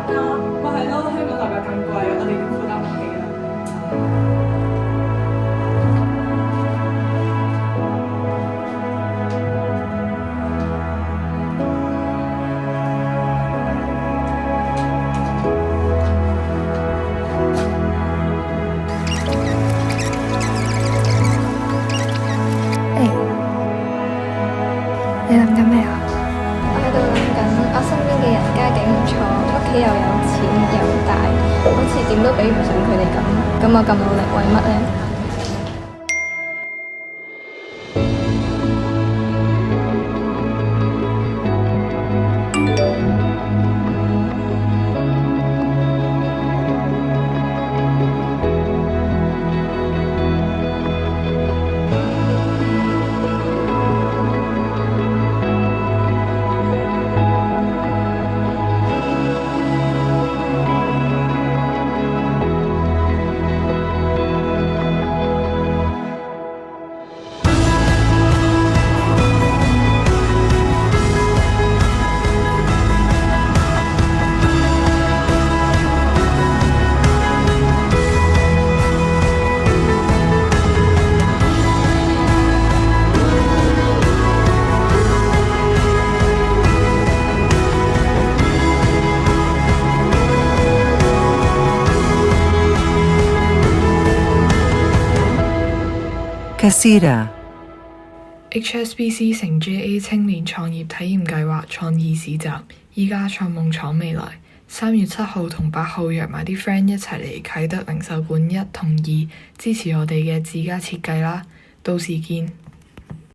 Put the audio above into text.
價，咪係咯，香港樓價咁貴，我哋點負擔得起啊？你諗緊咩啊？我喺度諗緊，我身邊嘅人家境唔錯，屋企又有錢又大，好似點都比唔上佢哋咁。咁我咁努力為乜呢？Casita HSBC 成 JA 青年創業體驗計劃創意市集，依家創夢闖未來。3月7號同8號約埋啲 friend 一齊嚟啟德零售館1同2支持我哋嘅自家設計啦，到時見。